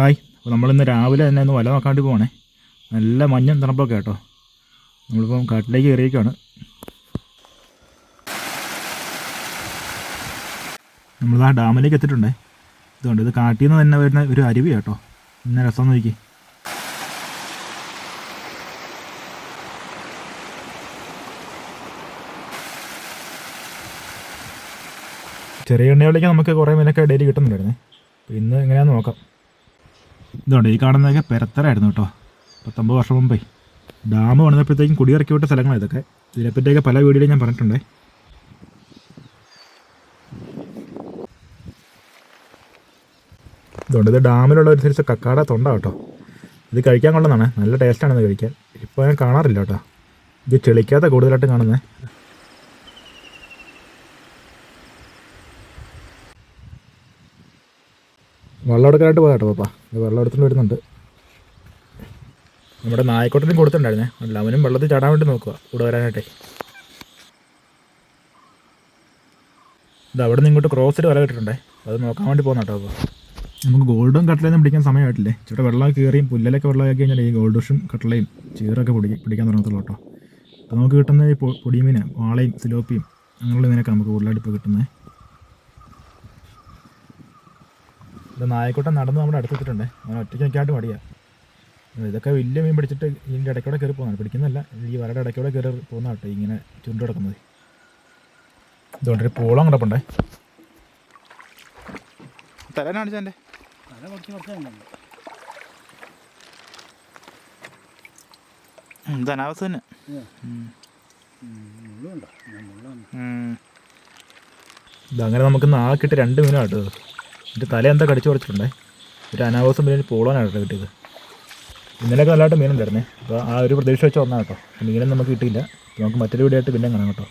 Hi. അപ്പോൾ നമ്മളിന്ന് രാവിലെ തന്നെ ഒന്ന് വല നോക്കാണ്ട് പോകണേ. നല്ല മഞ്ഞും തണുപ്പൊക്കെ കേട്ടോ. നമ്മളിപ്പം കാട്ടിലേക്ക് കയറിയേക്കാണ്. നമ്മളിതാ ഡാമിലേക്ക് എത്തിയിട്ടുണ്ടേ. ഇതുകൊണ്ട് ഇത് കാട്ടിൽ നിന്ന് തന്നെ വരുന്ന ഒരു അരുവി കേട്ടോ. ഇന്ന രസം നോക്കി. ചെറിയ എണ്ണയിലേക്ക് നമുക്ക് കുറേ മീനൊക്കെ ഡെയിലി കിട്ടുന്നുണ്ടായിരുന്നേ. അപ്പോൾ ഇന്ന് എങ്ങനെയാണെന്ന് നോക്കാം. ഇതുകൊണ്ട് ഈ കാണുന്നതൊക്കെ പെരത്തരായിരുന്നു കേട്ടോ. 19 വർഷം മുമ്പേ ഡാം പണിതപ്പോഴത്തേക്കും കുടിയിറക്കി വിട്ട സ്ഥലങ്ങളാണ് ഇതൊക്കെ. ഇതിനെപ്പറ്റിയൊക്കെ പല വീഡിയോയിലും ഞാൻ പറഞ്ഞിട്ടുണ്ടേ. ഇതുകൊണ്ട് ഇത് ഡാമിലുള്ള ഒരു സൈസ് കക്കാട തൊണ്ട കേട്ടോ. ഇത് കഴിക്കാൻ കൊള്ളുന്നതാണ്, നല്ല ടേസ്റ്റാണിത് കഴിക്കാൻ. ഇപ്പോൾ ഞാൻ കാണാറില്ല കേട്ടോ. ഇത് ചെളിക്കാത്ത കൂടുതലായിട്ട് കാണുന്നത്. വെള്ളം എടുക്കാനായിട്ട് പോകാം കേട്ടോ പാപ്പ. ഇത് വെള്ളം എടുത്തുകൊണ്ട് വരുന്നുണ്ട്. നമ്മുടെ നായക്കോട്ടനും കൊടുത്തിട്ടുണ്ടായിരുന്നേ. അല്ല, അവനും വെള്ളത്തിൽ ചാടാൻ വേണ്ടി നോക്കുക കൂടെ വരാനായിട്ടേ. ഇത് അവിടെ നിന്ന് ഇങ്ങോട്ട് ക്രോസിൽ വല കിട്ടിട്ടുണ്ടേ. അത് നോക്കാൻ വേണ്ടി പോകുന്ന കേട്ടോ. അപ്പോൾ നമുക്ക് ഗോൾഡും കട്ടലയൊന്നും പിടിക്കാൻ സമയമായിട്ടില്ലേ. ഇവിടെ വെള്ളം കയറിയും പുല്ലലൊക്കെ വെള്ളമാക്കി കഴിഞ്ഞാൽ ഈ ഗോൾഡ് ഫിഷും കട്ടലയും ചീറൊക്കെ പിടിക്കാൻ തുടങ്ങത്തുള്ളൂ കേട്ടോ. അപ്പോൾ നമുക്ക് കിട്ടുന്ന ഈ പൊടിമീൻ, വാളയും സിലോപ്പിയും അങ്ങനെയുള്ള മീനൊക്കെ നമുക്ക് കൂടുതലായിട്ട് ഇപ്പോൾ കിട്ടുന്നത്. ഇത് നായക്കോട്ടം നടന്ന് നമ്മുടെ അടുത്തെത്തിട്ടുണ്ടേ. അങ്ങനെ ഒറ്റയ്ക്ക് നിൽക്കാണ്ട് മടിയാണ്. ഇതൊക്കെ വലിയ മീൻ പിടിച്ചിട്ട് ഇതിൻ്റെ ഇടയ്ക്കൂടെ കയറി പോകുന്നതാണ്. പിടിക്കുന്നതല്ല, ഈ വലയുടെ ഇടയ്ക്കൂടെ കയറി പോകുന്ന കേട്ടോ ഇങ്ങനെ ചുരുണ്ട് കിടക്കുന്നത്. ഇതുകൊണ്ടൊരു പൂളം കിടപ്പുണ്ടേ. തല കാണിച്ചാൽ എൻ്റെ ധനാവസ്ഥ തന്നെ. ഇതങ്ങനെ നമുക്ക് നാക്കിട്ട് 2 മീനാണ് കേട്ടോ. എൻ്റെ തല എന്താ കടിച്ചു കുറച്ചിട്ടുണ്ടേ. ഒരു അനാവാസം പിന്നെ പൂളനാണ് കേട്ടോ കിട്ടിയത്. ഇന്നലെയൊക്കെ നല്ലതായിട്ട് മീനുണ്ടായിരുന്നേ. അപ്പോൾ ആ ഒരു പ്രതീക്ഷ വെച്ച് വന്നാൽ കേട്ടോ. മീനൊന്നും നമുക്ക് കിട്ടിയില്ല. നമുക്ക് മറ്റൊരു വീഡിയോ ആയിട്ട് പിന്നെ കാണാം കേട്ടോ.